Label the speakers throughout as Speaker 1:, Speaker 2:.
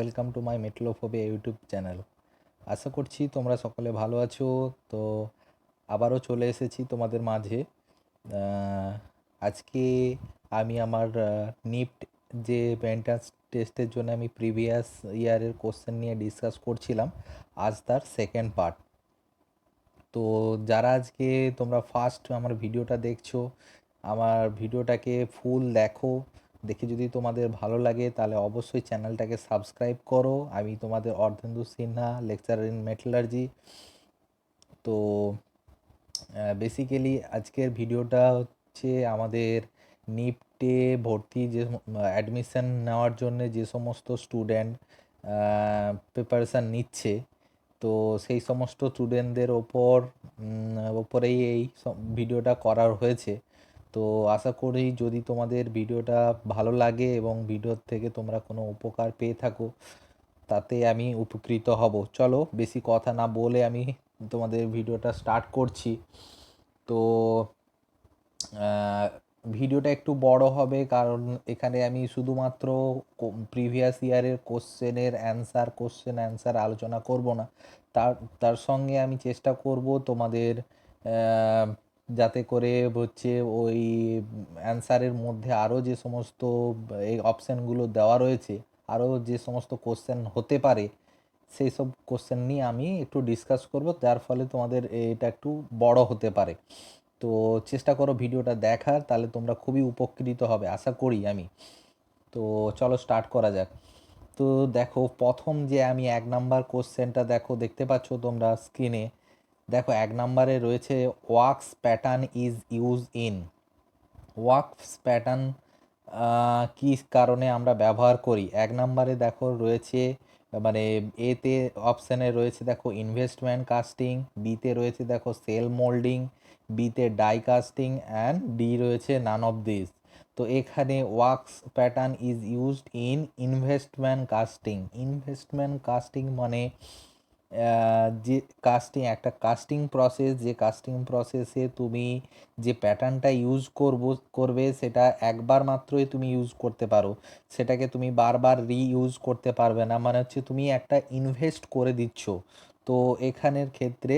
Speaker 1: Welcome to my Metrophobia YouTube channel. আশা করছি তোমরা সকলে ভালো আছো। তো আবারও চলে এসেছি তোমাদের মাঝে। আহ, আজকে আমি আমার নিফট যে এন্ট্রান্স টেস্টের জন্য আমি প্রিভিয়াস ইয়ারের কোশ্চেন নিয়ে ডিসকাস করছিলাম, আজ তার সেকেন্ড পার্ট। তো যারা আজকে তোমরা ফার্স্ট আমার ভিডিওটা দেখছো, আমার ভিডিওটাকে ফুল দেখো। দেখে যদি তোমাদের ভালো লাগে তাহলে অবশ্যই চ্যানেলটাকে সাবস্ক্রাইব করো। আমি তোমাদের Ardhendu Sinha, lecturer in metallurgy. তো বেসিক্যালি আজকের ভিডিওটা হচ্ছে আমাদের নিফটে ভর্তি যে অ্যাডমিশন নেওয়ার জন্য যে সমস্ত স্টুডেন্ট প্রিপারেশান নিচ্ছে, তো সেই সমস্ত স্টুডেন্টদের ওপরেই এই ভিডিওটা করার হয়েছে। তো আশা করি যদি তোমাদের ভিডিওটা ভালো লাগে এবং ভিডিওর থেকে তোমরা কোনো উপকার পেয়ে থাকো, তাতে আমি উপকৃত হব। চলো বেশি কথা না বলে আমি তোমাদের ভিডিওটা স্টার্ট করছি। তো ভিডিওটা একটু বড় হবে, কারণ এখানে আমি শুধুমাত্র প্রিভিয়াস ইয়ারের কোশ্চেন অ্যান্সার আলোচনা করব না। তার তার সঙ্গে আমি চেষ্টা করব তোমাদের যাতে করে হচ্ছে ওই অ্যান্সারের মধ্যে আরও যে সমস্ত এই অপশানগুলো দেওয়া রয়েছে, আরও যে সমস্ত কোশ্চেন হতে পারে, সেই সব কোশ্চেন নিয়ে আমি একটু ডিসকাস করব, যার ফলে তোমাদের এটা একটু বড় হতে পারে। তো চেষ্টা করো ভিডিওটা দেখার, তাহলে তোমরা খুবই উপকৃত হবে আশা করি আমি। তো চলো স্টার্ট করা যাক। তো দেখো, প্রথম যে আমি 1 নাম্বার কোশ্চেনটা দেখতে পাচ্ছ তোমরা স্ক্রিনে। দেখো 1 নাম্বারে রয়েছে wax pattern is use in. Wax pattern কী কারণে আমরা ব্যবহার করি? 1 নাম্বারে দেখো রয়েছে, মানে এতে অপশানে রয়েছে দেখো ইনভেস্টমেন্ট কাস্টিং, বিতে রয়েছে দেখো সেল মোল্ডিং, বিতে ডাই কাস্টিং, অ্যান্ড ডি রয়েছে নান অফ দিস। তো এখানে wax pattern is used in investment casting. Investment casting মানে যে একটা কাস্টিং প্রসেস, যে কাস্টিং প্রসেসে তুমি যে প্যাটার্নটা করবে সেটা একবার মাত্রই তুমি ইউজ করতে পারো, সেটাকে তুমি বারবার রিইউজ করতে পারবে না। মানে হচ্ছে তুমি একটা ইনভেস্ট করে দিচ্ছ। তো এখানের ক্ষেত্রে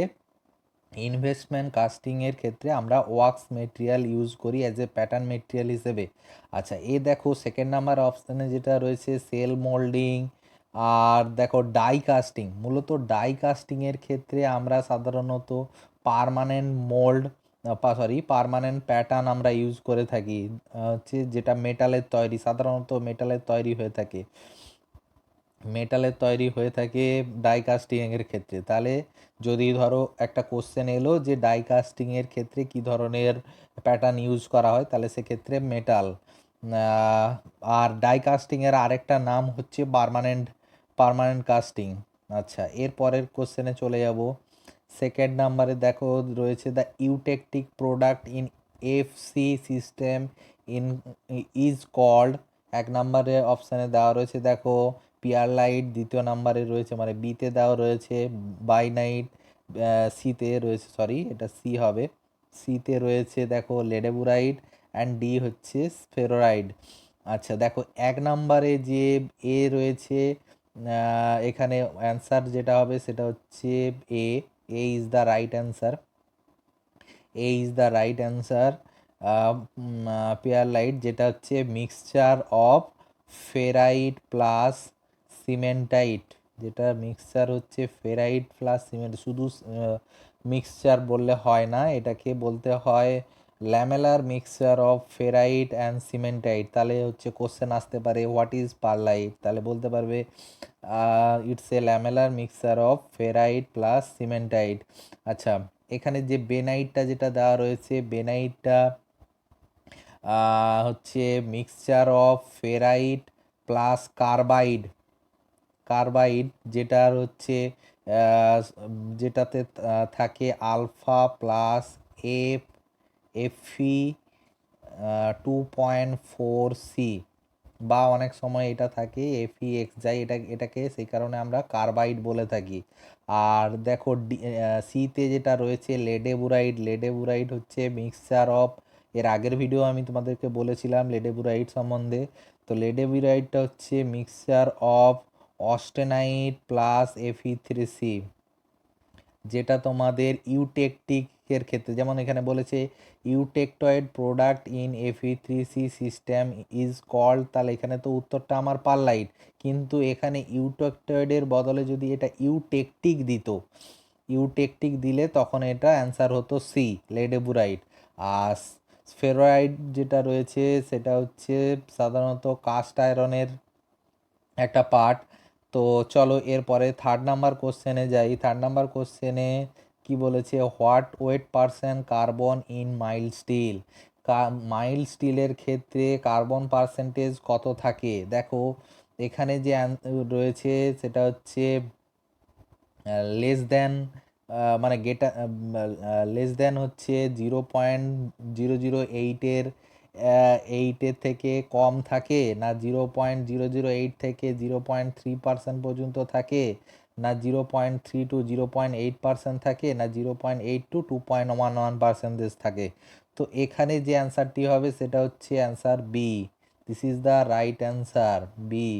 Speaker 1: ইনভেস্টমেন্ট কাস্টিংয়ের ক্ষেত্রে আমরা ওয়াক্স মেটেরিয়াল ইউজ করি অ্যাজ এ প্যাটার্ন মেটেরিয়াল হিসেবে। আচ্ছা, দেখো 2 নাম্বার অপশানে যেটা রয়েছে সেল মোল্ডিং, আর দেখো ডাই কাস্টিং। মূলত ডাই কাস্টিংয়ের ক্ষেত্রে আমরা সাধারণত পার্মানেন্ট মোল্ড পার্মানেন্ট প্যাটার্ন আমরা ইউজ করে থাকি, হচ্ছে যেটা মেটালের তৈরি, সাধারণত মেটালের তৈরি হয়ে থাকে ডাই কাস্টিংয়ের ক্ষেত্রে। তাহলে যদি ধরো একটা কোশ্চেন এলো যে ডাই কাস্টিংয়ের ক্ষেত্রে কী ধরনের প্যাটার্ন ইউজ করা হয়, তাহলে সেক্ষেত্রে মেটাল। আর ডাই কাস্টিংয়ের আরেকটা নাম হচ্ছে পার্মানেন্ট কাস্টিং। আচ্ছা, এর পরের কোশ্চেনে চলে যাব। 2 নাম্বারে দেখো রয়েছে the eutectic product in FC system in is called. 1 নাম্বারে অপশানে দেওয়া রয়েছে দেখো পিয়ারলাইট, 2য় নাম্বারে রয়েছে মানে বিতে দেওয়া রয়েছে বাইনাইট, সিতে রয়েছে, সরি এটা সি হবে, সিতে রয়েছে দেখো লেডেবুরাইট, অ্যান্ড ডি হচ্ছে স্ফেরোরাইড। আচ্ছা দেখো 1 নাম্বারে যে রয়েছে, এখানে অ্যান্সার যেটা হবে সেটা হচ্ছে A. Is the right answer. Pearlite যেটা হচ্ছে mixture of ferrite plus cementite, যেটা মিক্সচার হচ্ছে ফেরাইট প্লাস সিমেন্ট। শুধু মিক্সচার বললে হয় না, এটাকে বলতে হয় lamellar mixture of ferrite and cementite. তাহলে হচ্ছে কোশ্চেন আসতে পারে হোয়াট ইজ পারলাইট, তাহলে বলতে পারবে it's a lamellar mixture of ferrite plus cementite. আচ্ছা, এখানে যে বেনাইটটা যেটা দেওয়া রয়েছে, বেনাইটটা হচ্ছে mixture of ferrite plus carbide, যেটার হচ্ছে যেটাতে থাকে আলফা প্লাস এফ এফি 2.4 সি, বা অনেক সময় এটা থাকে এফিএক্স যাই, এটাকে সেই কারণে আমরা কার্বাইড বলে থাকি। আর দেখো সিতে যেটা রয়েছে লেডেবুরাইড হচ্ছে মিক্সচার অফ, এর আগের ভিডিও আমি তোমাদেরকে বলেছিলাম লেডেবুরাইড সম্বন্ধে। তো লেডেবুরাইডটা হচ্ছে মিক্সচার অফ অস্টেনাইট প্লাস Fe3C, যেটা তোমাদের ইউটেকটিকের ক্ষেত্রে, যেমন এখানে বলেছে eutectoid product in Fe3C system is called, তাহলে এখানে তো উত্তরটা আমার পারলাইট, কিন্তু এখানে ইউটেকটয়েডের বদলে যদি এটা ইউটেকটিক দিত, ইউটেকটিক দিলে তখন এটা অ্যান্সার হতো সি, লেডেবুরাইট। আর স্ফেরয়েড যেটা রয়েছে সেটা হচ্ছে সাধারণত কাস্ট আয়রনের একটা পার্ট। তো চলো এরপরে থার্ড নাম্বার কোশ্চেনে যাই। থার্ড নাম্বার কোশ্চেনে কি বলেছে, what weight percent carbon in mild steel, mild স্টিলের ক্ষেত্রে কার্বন পার্সেন্টেজ কত থাকে। দেখো এখানে যে রয়েছে সেটা হচ্ছে লেস দেন, মানে লেস দেন হচ্ছে 0.008-এর থেকে কম থাকে, না 0.008 থেকে 0.3% পর্যন্ত থাকে, না 0.3 to 0.8% থাকে, না 0.8 to 2.11% থাকে। তো এখানে যে অ্যান্সারটি হবে সেটা হচ্ছে answer B. This is the right answer, B,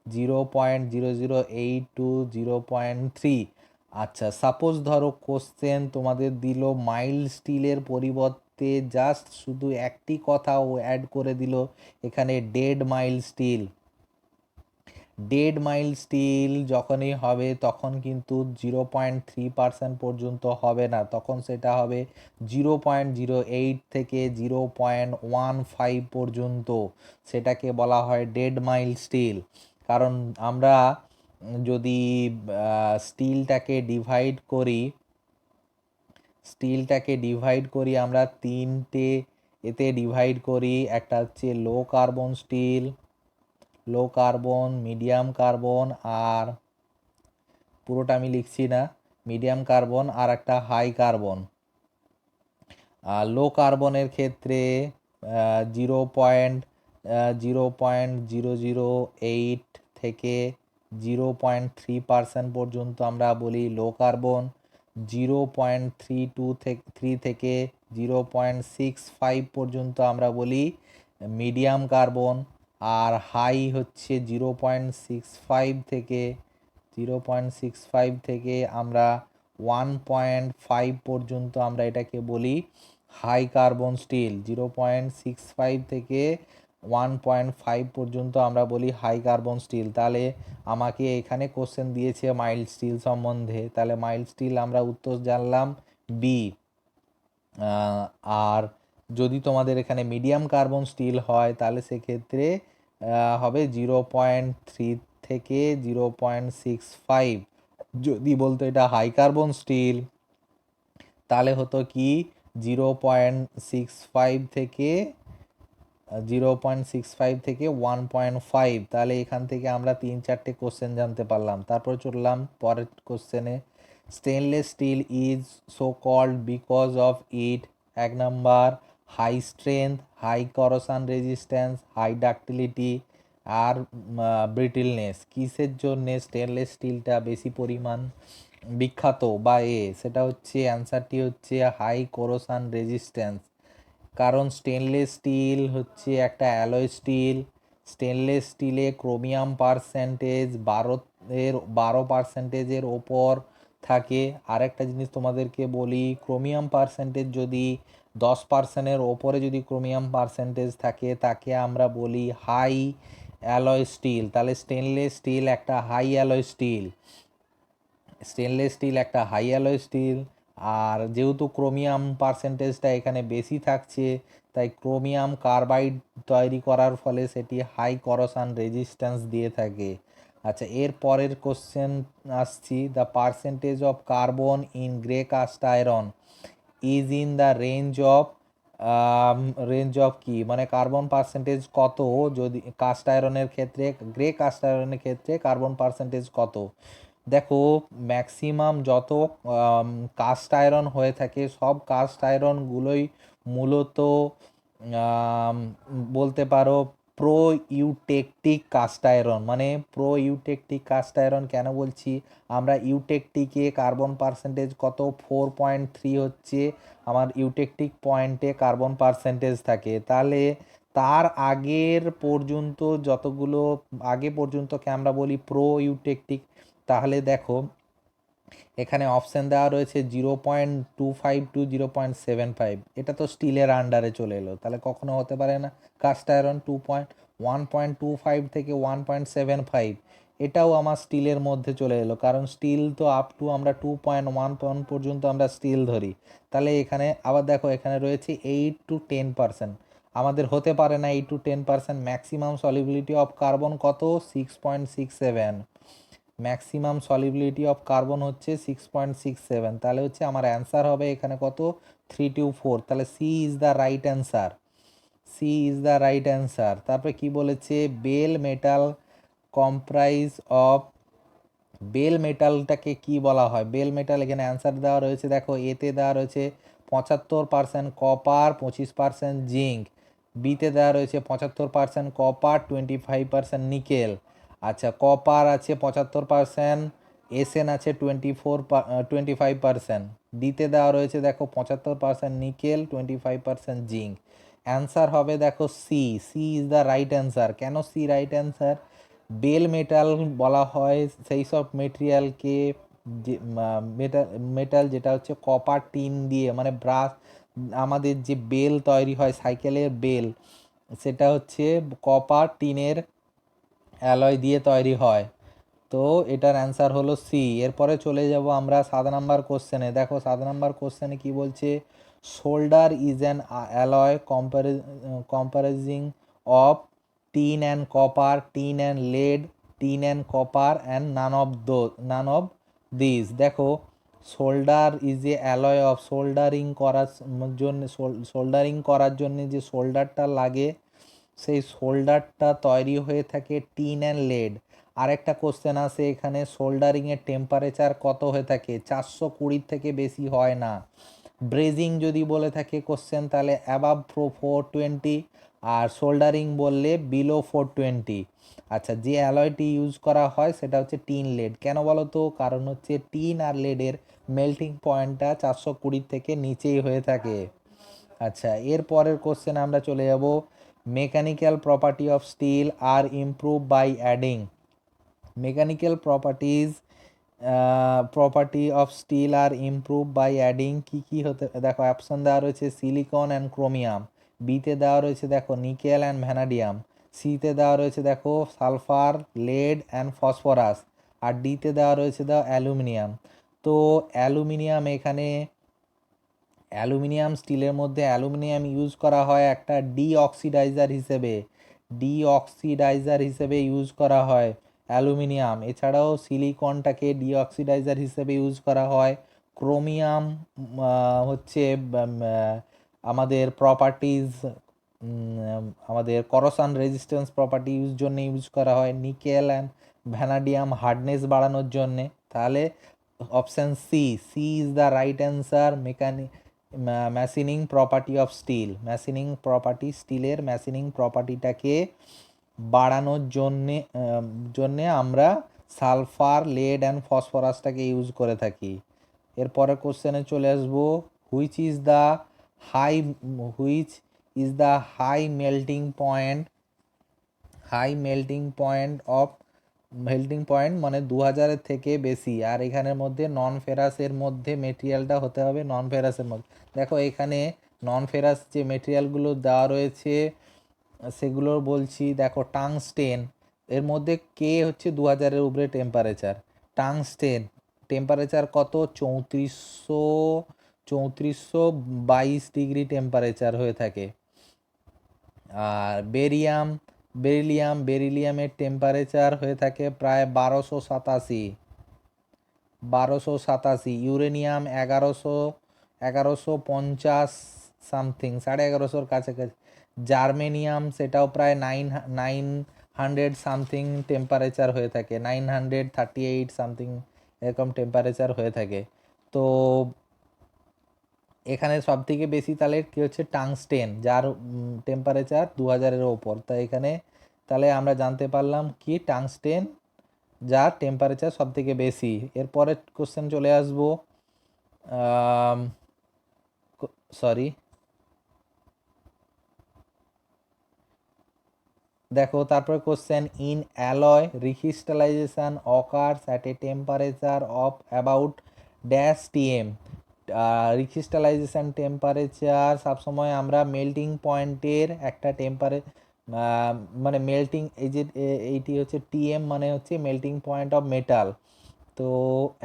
Speaker 1: 0.008 to 0.3। আচ্ছা, সাপোজ ধরো কোশ্চেন তোমাদের দিল মাইল্ড স্টিলের পরিবর্তে জাস্ট শুধু একটি কথা ও অ্যাড করে দিল এখানে dead mild still. Dead mild still যখনই হবে তখন কিন্তু 0.3% পর্যন্ত হবে না, তখন সেটা হবে 0.08 থেকে 0.15 পর্যন্ত, সেটাকে বলা হয় ডেড মাইল্ড স্টিল। কারণ আমরা যদি স্টিলটাকে ডিভাইড করি আমরা তিনটে এতে ডিভাইড করি, একটা হচ্ছে low carbon steel, low carbon, medium carbon, আর পুরোটা আমি লিখছি না, মিডিয়াম কার্বন আর একটা হাই কার্বন। আর লো কার্বনের ক্ষেত্রে 0.008 থেকে 0.3% পর্যন্ত আমরা বলি লো কার্বন, 0.3 থেকে 0.65 পর্যন্ত আমরা বলি মিডিয়াম কার্বন, আর হাই হচ্ছে 0.65 থেকে আমরা 1.5 পর্যন্ত আমরা এটাকে বলি হাই কার্বন স্টিল। 0.65 থেকে 1.5 পর্যন্ত আমরা বলি হাই কার্বন স্টিল। তাহলে আমাকে এখানে কোশ্চেন দিয়েছে মাইল্ড স্টিল সম্বন্ধে, তাহলে মাইল্ড স্টিল আমরা উত্তর জানলাম বি। আর যদি তোমাদের এখানে মিডিয়াম কার্বন স্টিল হয় তাহলে সেক্ষেত্রে হবে 0.3 থেকে 0.65। যদি বলতো এটা হাই কার্বন স্টিল তাহলে হতো কি 0.65 থেকে 1.5। তাহলে এখান থেকে আমরা 3-4টে কোশ্চেন জানতে পারলাম। তারপর চললাম পরের কোশ্চেনে। Stainless steel is so called because of it, 1 number high strength, high corrosion resistance, high ductility, আর ব্রিটেলনেস। কিসের জন্যে স্টেনলেস স্টিলটা বেশি পরিমাণ বিখ্যাত বা সেটা হচ্ছে অ্যান্সারটি হচ্ছে হাই করোশন রেজিস্ট্যান্স। কারণ স্টেনলেস স্টিল হচ্ছে একটা অ্যালয় স্টিল, স্টেনলেস স্টিলে ক্রোমিয়াম পার্সেন্টেজ 12% ওপর থাকে। আরেকটা জিনিস তোমাদেরকে বলি, ক্রোমিয়াম পার্সেন্টেজ যদি 10%-এর ওপরে যদি ক্রোমিয়াম পার্সেন্টেজ থাকে তাকে আমরা বলি হাই অ্যালয় স্টিল। তাহলে স্টেনলেস স্টিল একটা high alloy steel, stainless steel একটা হাই অ্যালয় স্টিল। আর যেহেতু ক্রোমিয়াম পার্সেন্টেজটা এখানে বেশি থাকছে তাই ক্রোমিয়াম কার্বাইড তৈরি করার ফলে সেটি হাই করোশন রেজিস্ট্যান্স দিয়ে থাকে। আচ্ছা, এর পরের কোশ্চেন আসছি, the percentage of carbon in grey cast iron is in the range of কি, মানে কার্বন পার্সেন্টেজ কত যদি কাস্ট আয়রনের ক্ষেত্রে, গ্রে কাস্ট আয়রনের ক্ষেত্রে কার্বন পার্সেন্টেজ কত। দেখো ম্যাক্সিমাম যত কাস্ট আয়রন হয়ে থাকে সব কাস্ট আয়রনগুলোই মূলত বলতে পারো প্রো ইউটেকটিক কাস্ট আয়রন। মানে প্রো ইউটেকটিক কাস্ট আয়রন কেন বলছি, আমরা ইউটেকটিকে কার্বন পার্সেন্টেজ কত 4.3 হচ্ছে আমার ইউটেকটিক পয়েন্টে কার্বন পার্সেন্টেজ থাকে। তাহলে তার আগের পর্যন্ত যতগুলো আগে পর্যন্তকে আমরা বলি প্রো ইউটেকটিক। তাহলে দেখো এখানে অপশান দেওয়া রয়েছে 0.25 টু 0.75, এটা তো স্টিলের আন্ডারে চলে এলো, তাহলে কখনো হতে পারে না। কাস্ট আয়রন 1.25 থেকে 1.75, এটাও আমার স্টিলের মধ্যে চলে এলো, কারণ স্টিল তো আপ টু আমরা 2.1 পর্যন্ত আমরা স্টিল ধরি। তাহলে এখানে আবার দেখো এখানে রয়েছে 8 to 10%, আমাদের হতে পারে না 8 to 10%। Maximum solubility of carbon কত? 6.67। ম্যাক্সিমাম সলিবিলিটি অফ কার্বন হচ্ছে 6.67, তাহলে হচ্ছে আমার অ্যান্সার হবে এখানে কত? 3 to 4। তাহলে C is the right answer, C is the right answer. তারপরে কি বলেছে? Bell metal comprise of, bell মেটালটাকে কি বলা হয়? বেল মেটাল এখানে অ্যান্সার দেওয়া রয়েছে, দেখো এতে দেওয়া রয়েছে 75% কপার, 25% জিঙ্ক। বিতে দেওয়া রয়েছে 75% কপার, 25% নিকেল। আচ্ছা, কপার আছে 75%, এসএন আছে 25%। ডিতে দেওয়া রয়েছে দেখো 75% নিকেল, 25% জিঙ্ক। অ্যান্সার হবে দেখো C, C is the right answer. কেন C right answer? Bell metal বলা হয় সেই সব মেটেরিয়ালকে, যে মেটাল মেটাল যেটা হচ্ছে কপার টিন দিয়ে, মানে ব্রাশ, আমাদের যে বেল তৈরি হয় সাইকেলের বেল, সেটা হচ্ছে কপার টিনের অ্যালয় দিয়ে তৈরি হয়। তো এটার অ্যান্সার হলো সি। এরপরে চলে যাব আমরা 7 নাম্বার কোশ্চেনে। দেখো 7 নাম্বার কোশ্চেনে কি বলছে? Solder is an alloy comprising of tin and copper, tin and lead, tin and copper and none of this. দেখো solder is a alloy of, soldering করার জন্য যে শোল্ডারটা লাগে, সেই শোল্ডারটা তৈরি হয়ে থাকে টিন অ্যান্ড লেড। আরেকটা কোশ্চেন আছে এখানে, সোল্ডারিংয়ের টেম্পারেচার কত হয়ে থাকে? 420 থেকে বেশি হয় না। ব্রেজিং যদি বলে থাকে কোশ্চেন, তাহলে অ্যাবাভ 420, আর সোল্ডারিং বললে বিলো 420। আচ্ছা, যে অ্যালয়টি ইউজ করা হয় সেটা হচ্ছে টিন লেড। কেন বলো তো? কারণ হচ্ছে টিন আর লেডের মেল্টিং পয়েন্টটা 420 থেকে নিচেই হয়ে থাকে। আচ্ছা, এর পরের কোশ্চেন আমরা চলে যাব, mechanical property of steel are improve by adding. Mechanical property of steel are improve by adding কি কি হতে, দেখো অপশন দেওয়া রয়েছে সিলিকন অ্যান্ড ক্রোমিয়াম। বিতে দেওয়া রয়েছে দেখো নিকেল অ্যান্ড ভ্যানাডিয়াম। সিতে দেওয়া রয়েছে দেখো সালফার, লেড অ্যান্ড ফসফরাস। আর ডিতে দেওয়া রয়েছে দেখো অ্যালুমিনিয়াম। তো অ্যালুমিনিয়াম, এখানে অ্যালুমিনিয়াম, স্টিলের মধ্যে অ্যালুমিনিয়াম ইউজ করা হয় একটা ডিঅক্সিডাইজার হিসেবে ইউজ করা হয় অ্যালুমিনিয়াম। এছাড়াও সিলিকনটাকে ডিঅক্সিডাইজার হিসেবে ইউজ করা হয়। ক্রোমিয়াম হচ্ছে আমাদের প্রপার্টিজ, আমাদের করোশন রেজিস্ট্যান্স প্রপার্টি জন্য ইউজ করা হয়। নিকেল অ্যান্ড ভ্যানাডিয়াম হার্ডনেস বাড়ানোর জন্যে। তাহলে option C, C is the right answer. Machining property of steel, machining property, স্টিলের ম্যাশিনিং প্রপার্টিটাকে বাড়ানোর জন্যে আমরা সালফার, লেড অ্যান্ড ফসফরাসটাকে ইউজ করে থাকি। এরপরে কোশ্চেনে চলে আসবো, which is the high which is the melting point মানে 2000-এর থেকে বেশি। আর এখানের মধ্যে নন ফেরাসের মধ্যে মেটেরিয়ালটা হতে হবে নন ফেরাসের মধ্যে। দেখো এখানে নন ফেরাস যে মেটেরিয়ালগুলো দেওয়া রয়েছে সেগুলো বলছি, দেখো টাংস্টেন, এর মধ্যে কে হচ্ছে 2000-এর উপরে টেম্পারেচার। টাংস্টেন টেম্পারেচার কত? 3422 ডিগ্রি টেম্পারেচার হয়ে থাকে। আর বেরিলিয়ামের টেম্পারেচার হয়ে থাকে প্রায় 1287। ইউরেনিয়াম 1150 সামথিং, 1150-র কাছাকাছি। জার্মেনিয়াম সেটাও প্রায় 900 সামথিং টেম্পারেচার হয়ে থাকে, 938 সামথিং এরকম টেম্পারেচার হয়ে থাকে। তো এখানে সব থেকে বেশি তাহলে কি হচ্ছে? টাংস্টেন, যার টেম্পারেচার 2000-এর ওপর। তাই এখানে তাহলে আমরা জানতে পারলাম কি টাংস্টেন, যার টেম্পারেচার সব থেকে বেশি। এরপরের কোশ্চেন চলে আসবো, সরি, দেখো তারপরে question, in alloy recrystallisation occurs at a temperature of about dash TM. Recrystallisation temperature সবসময় আমরা মেল্টিং পয়েন্টের একটা মানে মেল্টিং, এই যে এইটি হচ্ছে টিএম মানে হচ্ছে মেল্টিং পয়েন্ট অফ মেটাল। তো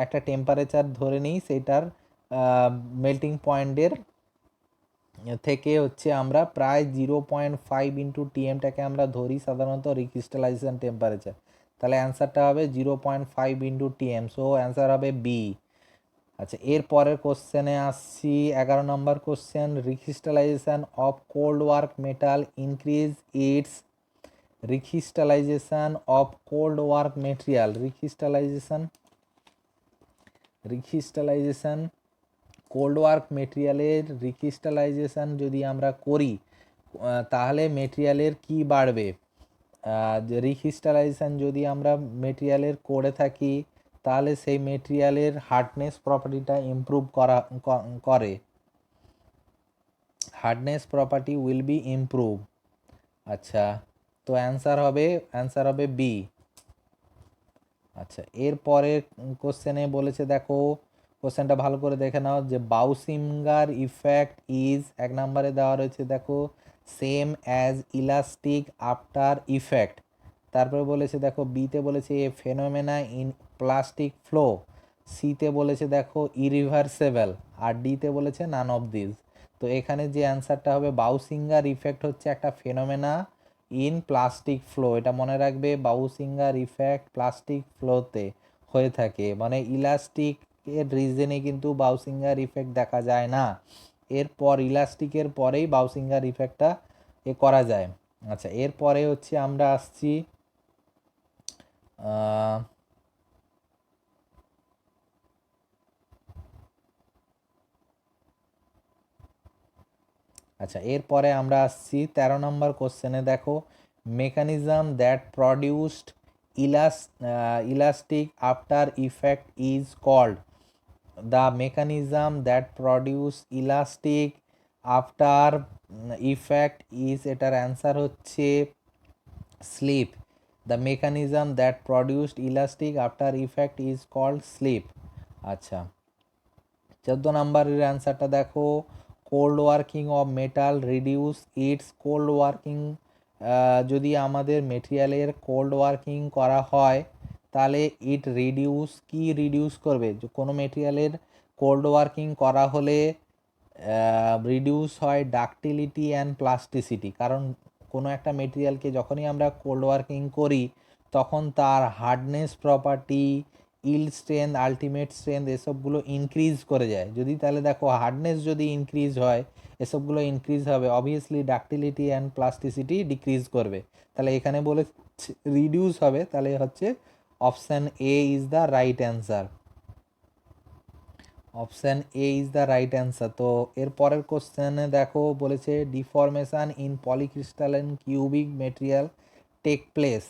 Speaker 1: একটা টেম্পারেচার ধরে নিই, সেটার মেল্টিং পয়েন্টের থেকে হচ্ছে আমরা প্রায় 0.5 ইন্টু টিএমটাকে আমরা ধরি সাধারণত রিক্রিস্টালাইজেশন টেম্পারেচার। তাহলে অ্যান্সারটা হবে 0.5 ইন্টু টিএম, সো অ্যান্সার হবে বি। আচ্ছা, এর পরের কোশ্চেনে আসছি, 11 number question, recrystallization of cold work metal increase its recrystallization of cold work material. Recrystallization cold work মেটেরিয়ালের রিক্রিস্টালাইজেশন যদি আমরা করি তাহলে মেটেরিয়ালের কি বাড়বে? রিক্রিস্টালাইজেশন যদি আমরা মেটেরিয়ালের করে থাকি তাহলে সেই মেটেরিয়ালের হার্ডনেস প্রপার্টিটা ইমপ্রুভ করে, hardness property will be improve. আচ্ছা, তো অ্যান্সার হবে বি। আচ্ছা, এরপরে কোশ্চেনে বলেছে, দেখো কোশ্চেনটা ভালো করে দেখে নাও, যে বাউসিঙ্গার ইফেক্ট ইজ, এক নম্বরে দেওয়া রয়েছে দেখো same as elastic after effect. তারপরে বলেছে দেখো বিতে বলেছে এ ফেনোমেনা ইন প্লাস্টিক ফ্লো, সিতে বলেছে দেখো ইরিভার্সেবল, আর ডিতে বলেছে নান অফ দিস। তো এখানে যে অ্যান্সারটা হবে বাউসিঙ্গার ইফেক্ট হচ্ছে একটা ফেনোমেনা ইন প্লাস্টিক ফ্লো, এটা মনে রাখবে, বাউসিঙ্গার ইফেক্ট প্লাস্টিক ফ্লোতে হয়ে থাকে, মানে ইলাস্টিক এর রিজনে কিন্তু বাউসিঙ্গার ইফেক্ট দেখা যায় না, এরপর ইলাস্টিকের পরেই বাউসিঙ্গার ইফেক্টটা করা যায়। আচ্ছা, এরপরে হচ্ছে আমরা আসছি আচ্ছা, এরপরে আমরা আসছি 13 নম্বর কোশ্চেনে, দেখো mechanism that produced elastic after effect is called, the mechanism that produce elastic after effect is, এটার অ্যান্সার হচ্ছে slip. The mechanism that produced elastic after effect is called slip. আচ্ছা, 14 নম্বরের অ্যান্সারটা দেখো, cold working of metal reduce its cold working, যদি আমাদের মেটেরিয়ালের cold working করা হয় তাহলে ইট রিডিউস, কি রিডিউস করবে? কোনো মেটেরিয়ালের কোল্ড ওয়ার্কিং করা হলে রিডিউস হয় ডাকটিলিটি অ্যান্ড প্লাস্টিসিটি, কারণ কোনো একটা মেটেরিয়ালকে যখনই আমরা কোল্ড ওয়ার্কিং করি তখন তার hardness property, yield strength, ultimate strength এসবগুলো ইনক্রিজ করে যায়। যদি তাহলে দেখো হার্ডনেস যদি ইনক্রিজ হয়, এসবগুলো ইনক্রিজ হবে, obviously ductility and plasticity decrease করবে। তাহলে এখানে বলে রিডিউস হবে, তাহলে হচ্ছে option A is the right answer. Option A is the right answer. তো এর পরের কোশ্চেনে দেখো বলেছে deformation in polycrystalline cubic material take place.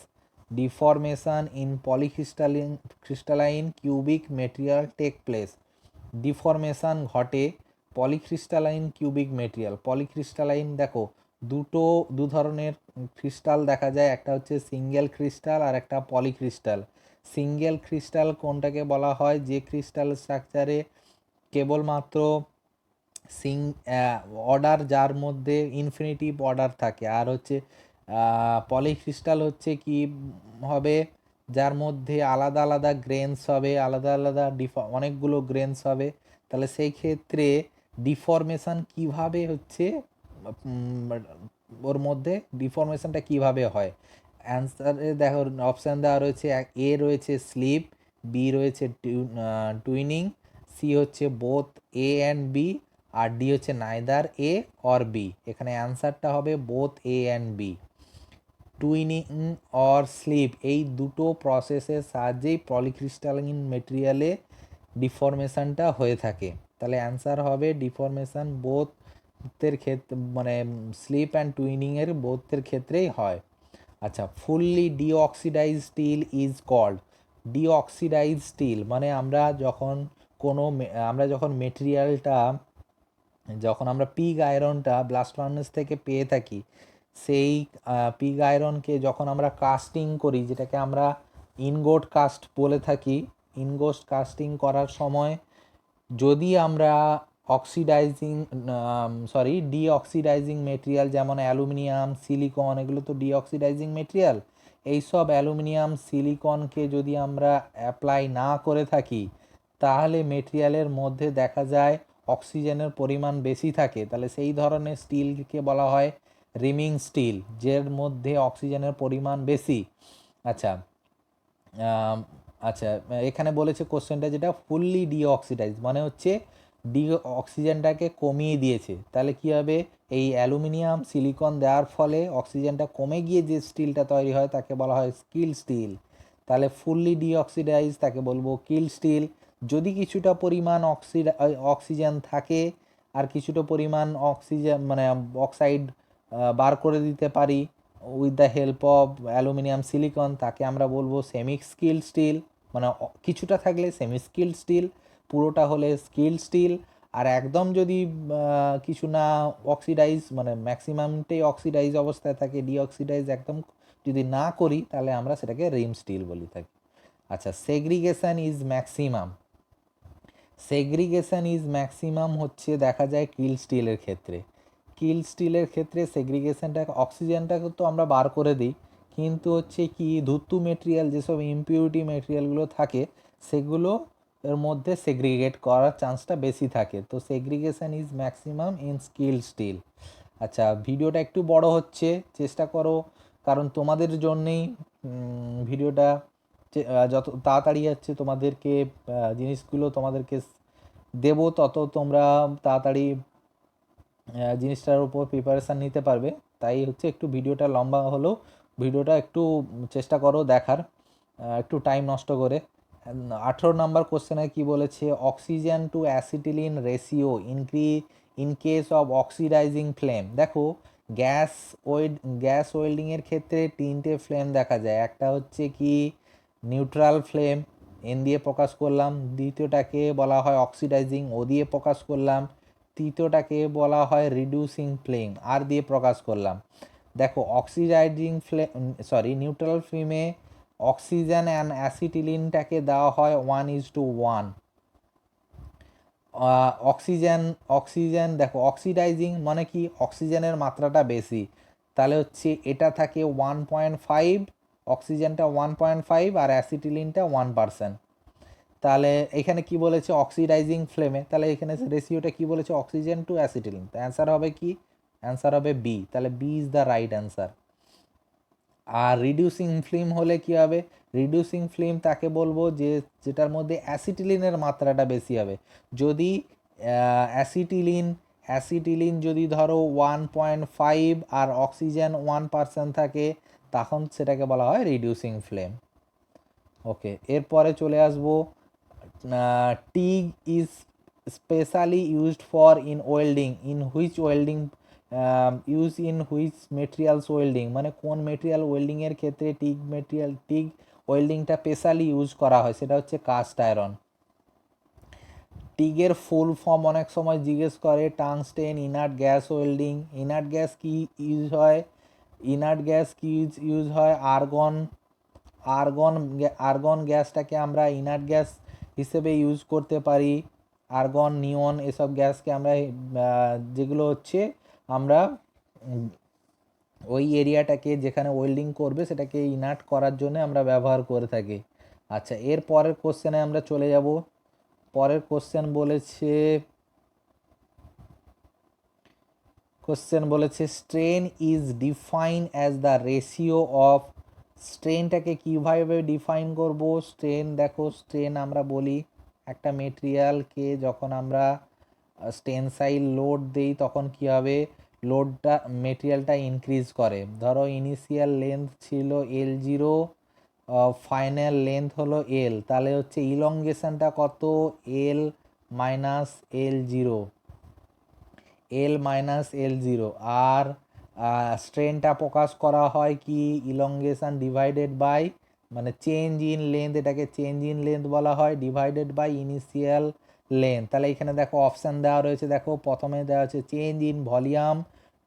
Speaker 1: Deformation in polycrystalline cubic material take place, deformation ঘটে পলিক্রিস্টালাইন কিউবিক মেটেরিয়াল। পলিক্রিস্টালাইন দেখো দু ধরনের ক্রিস্টাল দেখা যায়, একটা হচ্ছে সিঙ্গেল ক্রিস্টাল আর একটা পলিক্রিস্টাল। সিঙ্গেল ক্রিস্টাল কোনটাকে বলা হয়? যে ক্রিস্টাল স্ট্রাকচারে কেবলমাত্র অর্ডার, যার মধ্যে ইনফিনিটিভ অর্ডার থাকে, আর হচ্ছে পলিক্রিস্টাল হচ্ছে কি হবে, যার মধ্যে আলাদা আলাদা গ্রেনস হবে, আলাদা আলাদা অনেকগুলো গ্রেনস হবে। তাহলে সেই ক্ষেত্রে ডিফরমেশান কিভাবে হচ্ছে, ওর মধ্যে ডিফরমেশানটা কিভাবে হয়? অ্যান্সারে দেখো অপশান দেওয়া রয়েছে, এ রয়েছে স্লিপ, বি রয়েছে টুইনিং, সি হচ্ছে বোথ এ অ্যান্ড বি, আর ডি হচ্ছে নাইদার এ অর বি। এখানে অ্যান্সারটা হবে both A and B. Twinning or slip এই দুটো প্রসেসের সাহায্যেই পলিক্রিস্টালাইন মেটেরিয়ালে ডিফরমেশানটা হয়ে থাকে। তাহলে অ্যান্সার হবে ডিফরমেশান বোথের ক্ষেত্রে, মানে স্লিপ অ্যান্ড টুইনিংয়ের বোথের ক্ষেত্রেই হয়। আচ্ছা, fully deoxidize steel is called. Deoxidize steel মানে আমরা যখন মেটেরিয়ালটা, যখন আমরা পিগ আয়রনটা ব্লাস্ট ফার্নেস থেকে পেয়ে থাকি, সেই পিগ আয়রনকে যখন আমরা কাস্টিং করি, যেটাকে আমরা ইনগোট কাস্ট বলে থাকি, ইনগোট কাস্টিং করার সময় যদি আমরা অক্সিডাইজিং ডিঅক্সিডাইজিং মেটেরিয়াল যেমন অ্যালুমিনিয়াম, সিলিকন, এগুলো তো ডিঅক্সিডাইজিং মেটেরিয়াল, এইসব অ্যালুমিনিয়াম, সিলিকনকে যদি আমরা অ্যাপ্লাই না করে থাকি, তাহলে মেটেরিয়ালের মধ্যে দেখা যায় অক্সিজেনের পরিমাণ বেশি থাকে। তাহলে সেই ধরনের স্টিলকে বলা হয় রিমিং স্টিল, যের মধ্যে অক্সিজেনের পরিমাণ বেশি। আচ্ছা, আচ্ছা, এখানে বলেছে কোশ্চেনটা যেটা ফুললি ডিঅক্সিডাইজ মানে হচ্ছে অক্সিজেনটাকে কমিয়ে দিয়েছে। তাহলে কি হবে, এই অ্যালুমিনিয়াম সিলিকন দেওয়ার ফলে অক্সিজেনটা কমে গিয়ে যে স্টিলটা তৈরি হয় তাকে বলা হয় কিল স্টিল। তাহলে ফুললি ডিঅক্সিডাইজ তাকে বলবো কিল স্টিল। যদি কিছুটা পরিমাণ অক্সিজেন থাকে আর কিছুটা পরিমাণ অক্সিজেন মানে অক্সাইড বার করে দিতে পারি with the help of aluminium silicon, তাকে আমরা বলবো সেমি স্কিল স্টিল। মানে কিছুটা থাকলে সেমি স্কিল স্টিল, পুরোটা হলে স্কিল স্টিল। আর একদম যদি কিছু না অক্সিডাইজ মানে ম্যাক্সিমামটাই অক্সিডাইজ অবস্থায় থাকে, ডিঅক্সিডাইজ একদম যদি না করি, তাহলে আমরা সেটাকে রিম স্টিল বলি থাকি। আচ্ছা, segregation is maximum. Segregation is maximum হচ্ছে দেখা যায় কিল স্টিলের ক্ষেত্রে। কিল স্টিলের ক্ষেত্রে সেগ্রিগেশনটা অক্সিজেনটাকে তো আমরা বার করে দিই, কিন্তু হচ্ছে কি ধাতু মেটেরিয়াল যেসব ইমপিউরিটি মেটেরিয়ালগুলো থাকে সেগুলো এর মধ্যে সেগ্রিগেট করার চান্সটা বেশি থাকে। তো segregation is maximum in skill steel. আচ্ছা, ভিডিওটা একটু বড় হচ্ছে, চেষ্টা করো, কারণ তোমাদের জন্যেই ভিডিওটা যত তাড়াতাড়ি হচ্ছে তোমাদেরকে জিনিসগুলো তোমাদেরকে দেবো, তত তোমরা তাড়াতাড়ি জিনিসটার উপর প্রিপারেশান নিতে পারবে। তাই হচ্ছে একটু ভিডিওটা লম্বা হলেও ভিডিওটা একটু চেষ্টা করো দেখার, একটু টাইম নষ্ট করে। 18 নাম্বার কোশ্চেনে কি বলেছে, oxygen to acetylene ratio in case of oxidizing flame. দেখো, গ্যাস গ্যাস ওয়েল্ডিংয়ের ক্ষেত্রে তিনটে ফ্লেম দেখা যায়। একটা হচ্ছে কি নিউট্রাল ফ্লেম, এন দিয়ে প্রকাশ করলাম। দ্বিতীয়টাকে বলা হয় অক্সিডাইজিং, ও দিয়ে প্রকাশ করলাম। তৃতীয়টাকে বলা হয় রিডিউসিং ফ্লেম, আর দিয়ে প্রকাশ করলাম। দেখো, অক্সিডাইজিং ফ্লেম নিউট্রাল ফ্লেমে অক্সিজেন অ্যান্ড অ্যাসিটিলিনটাকে দেওয়া হয় 1:1। অক্সিজেন দেখো, অক্সিডাইজিং মানে কি অক্সিজেনের মাত্রাটা বেশি, তাহলে হচ্ছে এটা থাকে 1.5, অক্সিজেনটা 1.5 আর অ্যাসিটিলিনটা 1%। তাহলে এখানে কি বলেছে অক্সিডাইজিং ফ্লেমে, তাহলে এখানে রেশিওটা কি বলেছে অক্সিজেন টু অ্যাসিটিলিন। তো অ্যান্সার হবে কি, অ্যান্সার হবে বি। তাহলে B is the right answer. আর রিডিউসিং ফ্লেম হলে কি হবে, রিডিউসিং ফ্লেম তাকে বলবো যেটার মধ্যে অ্যাসিটিলিনের মাত্রাটা বেশি হবে। যদি অ্যাসিটিলিন যদি ধরো 1.5 আর অক্সিজেন 1% থাকে, তখন সেটাকে বলা হয় রিডিউসিং ফ্লেম। ওকে, এরপরে চলে আসবো, TIG is specially used for in welding in which welding in which materials welding, মানে কোন মেটেরিয়াল ওয়েল্ডিংয়ের ক্ষেত্রে টিগ ওয়েল্ডিংটা স্পেশালি ইউজ করা হয়, সেটা হচ্ছে কাস্ট আয়রন। টিগের ফুল ফর্ম অনেক সময় জিজ্ঞেস করে, tungsten inert gas welding. Inert gas কি ইউজ হয়, ইউজ হয় আর্গন। আর্গন গ্যাসটাকে আমরা ইনার্ট গ্যাস হিসেবে ইউজ করতে পারি। আর্গন, নিয়ন, এসব গ্যাসকে আমরা যেগুলো হচ্ছে আমরা ওই এরিয়াটাকে যেখানে ওয়েল্ডিং করবে সেটাকে ইনার্ট করার জন্য আমরা ব্যবহার করে থাকি। আচ্ছা, এর পরের কোশ্চেনে আমরা চলে যাব। পরের কোশ্চেন বলেছে strain is define as the ratio of. স্ট্রেনটাকে কীভাবে ডিফাইন করব, দেখো, স্ট্রেন আমরা বলি একটা মেটেরিয়ালকে যখন আমরা টেনসাইল লোড দিই তখন কী হবে, লোডটা মেটেরিয়ালটা ইনক্রিজ করে। ধরো ইনিশিয়াল লেন্থ ছিল L0, ফাইনাল লেন্থ হলো L, তাহলে হচ্ছে ইলংগেশনটা কত, L-L0। আর স্ট্রেনটা প্রকাশ করা হয় কি ইলংগেশন ডিভাইডেড বাই, মানে চেঞ্জ ইন লেন্থ, এটাকে চেঞ্জ ইন লেন্থ বলা হয়, ডিভাইডেড বাই ইনিশিয়াল লেন্থ। তাহলে এখানে দেখো অপশান দেওয়া রয়েছে, দেখো প্রথমে দেওয়া আছে change in volume,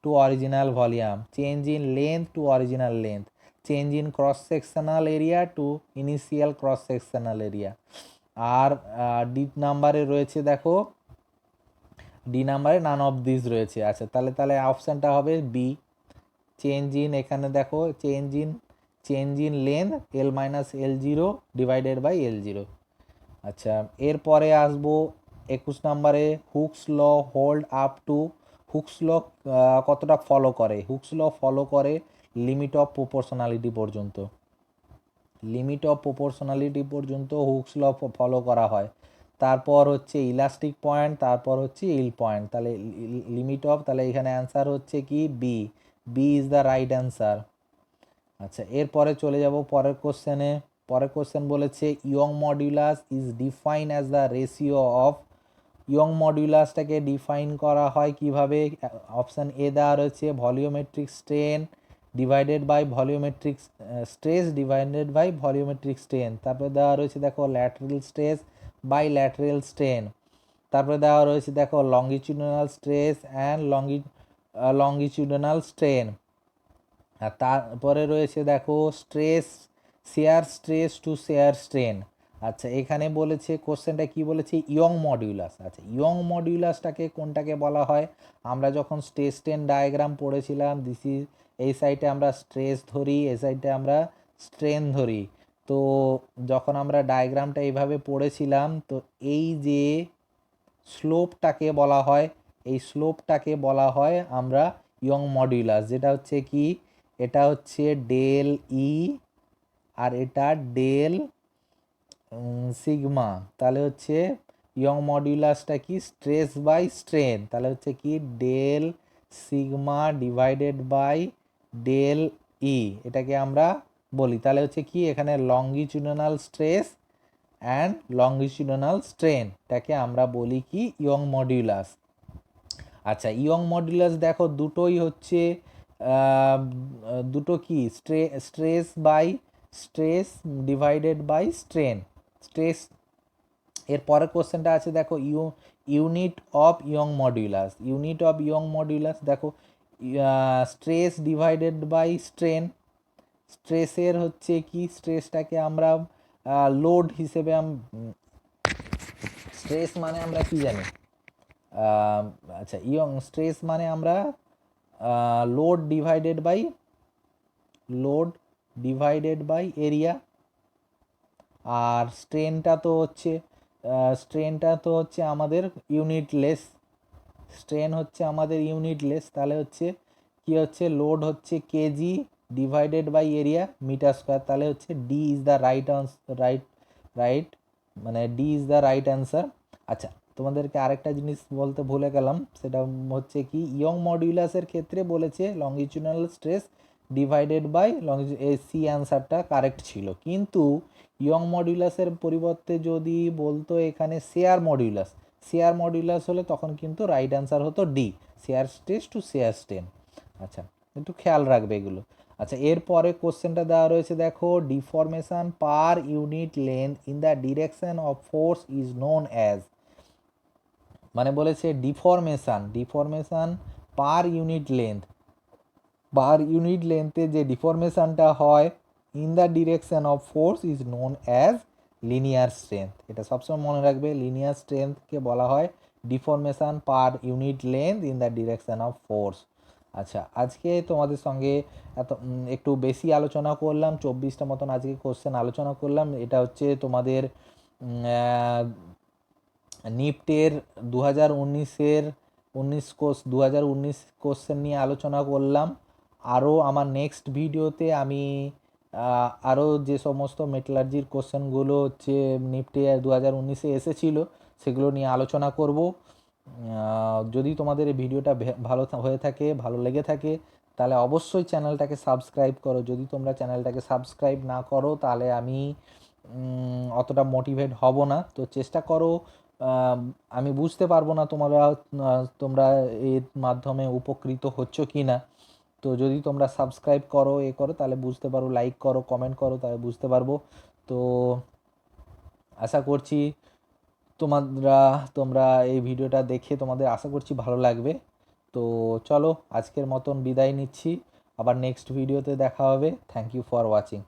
Speaker 1: to original volume, change in length to original length, change in cross sectional area to initial cross sectional area। R D নাম্বারে রয়েছে দেখো, ডি নাম্বারে নান অফ দিস রয়েছে। আচ্ছা তাহলে অপশানটা হবে বি, চেঞ্জ ইন, এখানে দেখো change in length L minus L zero divided by L zero. আচ্ছা এরপরে আসবো 21 নম্বরে, Hooke's law hold up to, Hooke's law কতটা ফলো করে? হুকস ল ফলো করে লিমিট অফ প্রপোর্শনালিটি পর্যন্ত, লিমিট অফ প্রপোর্শনালিটি পর্যন্ত হুকস ল ফলো করা হয়। তারপর হচ্ছে ইলাস্টিক পয়েন্ট, তারপর হচ্ছে ইল পয়েন্ট। তাহলে লিমিট অফ, তাহলে এখানে অ্যান্সার হচ্ছে কি B, B is the right answer. আচ্ছা এরপরে চলে যাব পরের কোশ্চেনে। পরের কোশ্চেন বলেছে Young modulus is define as the ratio of, Young মডিউলাসটাকে ডিফাইন করা হয় কিভাবে? অপশান এ দেওয়া রয়েছে volumetric strain divided by volumetric stress divided by volumetric strain. তারপরে দেওয়া রয়েছে দেখো lateral stress by lateral strain. তারপরে দেওয়া রয়েছে দেখো longitudinal stress and longitudinal strain. আর তারপরে রয়েছে দেখো stress, shear stress to shear strain. আচ্ছা এখানে বলেছে কোশ্চেনটা কি বলেছে, ইয়ং মডিউলাস। আচ্ছা ইয়ং মডিউলাসটাকে কোনটাকে বলা হয়? আমরা যখন স্ট্রেস স্ট্রেন ডায়াগ্রাম পড়েছিলাম, এই সাইডে আমরা স্ট্রেস ধরি, এই সাইডে আমরা স্ট্রেন ধরি। তো যখন আমরা ডায়াগ্রামটা এইভাবে পড়েছিলাম, তো এই যে স্লোপটাকে বলা হয়, এই স্লোপটাকে বলা হয় আমরা ইয়ং মডিউলাস, যেটা হচ্ছে কি, এটা হচ্ছে ডেল ই আর এটা ডেল সিগমা। তাহলে হচ্ছে ইয়ং মডিউলাসটা কি, স্ট্রেস বাই স্ট্রেন, তাহলে হচ্ছে কি del sigma divided by del E, এটাকে আমরা বলি। তাহলে হচ্ছে কি এখানে লঙ্গিটিউডিনাল স্ট্রেস অ্যান্ড লঙ্গিটিউডিনাল স্ট্রেনটাকে আমরা বলি কি ইয়ং মডিউলাস। আচ্ছা ইয়ং মডিউলাস দেখো দুটোই হচ্ছে দুটো কি stress by stress divided by strain, stress. এর পরের কোশ্চেনটা আছে দেখো unit of Young modulus, unit of Young modulus দেখো স্ট্রেস ডিভাইডেড বাই স্ট্রেন। স্ট্রেসের হচ্ছে কি, স্ট্রেসটাকে আমরা লোড হিসেবে স্ট্রেস মানে আমরা কি জানি, আচ্ছা ইয়ং স্ট্রেস মানে আমরা লোড ডিভাইডেড বাই এরিয়া। আর স্ট্রেনটা তো হচ্ছে আমাদের ইউনিটলেস, স্ট্রেন হচ্ছে আমাদের ইউনিটলেস। তাহলে হচ্ছে কি হচ্ছে, লোড হচ্ছে kg divided by area metre square. তাহলে হচ্ছে ডি ইজ দ্য রাইট মানে D is the right answer. আচ্ছা তোমাদেরকে আরেকটা জিনিস বলতে ভুলে গেলাম, সেটা হচ্ছে কি ইয়ং মডিউলাসের ক্ষেত্রে বলেছে longitudinal stress divided by C অ্যান্সারটা কারেক্ট ছিল, কিন্তু ইয়ং মডিউলাসের পরিবর্তে যদি বলতো এখানে শেয়ার মডিউলাস হলে তখন কিন্তু রাইট অ্যান্সার হতো D, share stress to shear strain. আচ্ছা একটু খেয়াল রাখবে এগুলো। আচ্ছা এরপরে কোশ্চেনটা দেওয়া রয়েছে দেখো deformation per unit length in the direction of force is known as, মানে বলেছে ডিফরমেশন পার ইউনিট লেন্থে যে ডিফরমেশনটা হয় in the direction of force is known as linear strength. এটা সবসময় মনে রাখবে, লিনিয়ার স্ট্রেংথকে বলা হয় deformation per unit length in the direction of force. আচ্ছা আজকে তোমাদের সঙ্গে একটু বেশি আলোচনা করলাম, 24টা মতন আজকে কোশ্চেন আলোচনা করলাম। এটা হচ্ছে তোমাদের নিফটের 2019 কোশ্চেন নিয়ে আলোচনা করলাম। আরও আমার নেক্সট ভিডিওতে আমি আরও যে সমস্ত মেটালার্জির কোশ্চেনগুলো হচ্ছে নিফটে 2019 এসেছিলো সেগুলো নিয়ে আলোচনা করব। যদি তোমাদের এই ভিডিওটা ভালো হয়ে থাকে, ভালো লেগে থাকে, তাহলে অবশ্যই চ্যানেলটাকে সাবস্ক্রাইব করো। যদি তোমরা চ্যানেলটাকে সাবস্ক্রাইব না করো তাহলে আমি অতটা মোটিভেট হব না। তো চেষ্টা করো, আমি বুঝতে পারবো না তোমরা এর মাধ্যমে উপকৃত হচ্ছ কি না। তো যদি তোমরা সাবস্ক্রাইব করো তাহলে বুঝতে পারো, লাইক করো, কমেন্ট করো, তাহলে বুঝতে পারবো। তো আশা করছি তোমরা এই ভিডিওটা দেখে তোমাদের আশা করছি ভালো লাগবে। তো চলো আজকের মতন বিদায় নিচ্ছি, আবার নেক্সট ভিডিওতে দেখা হবে। Thank you for watching.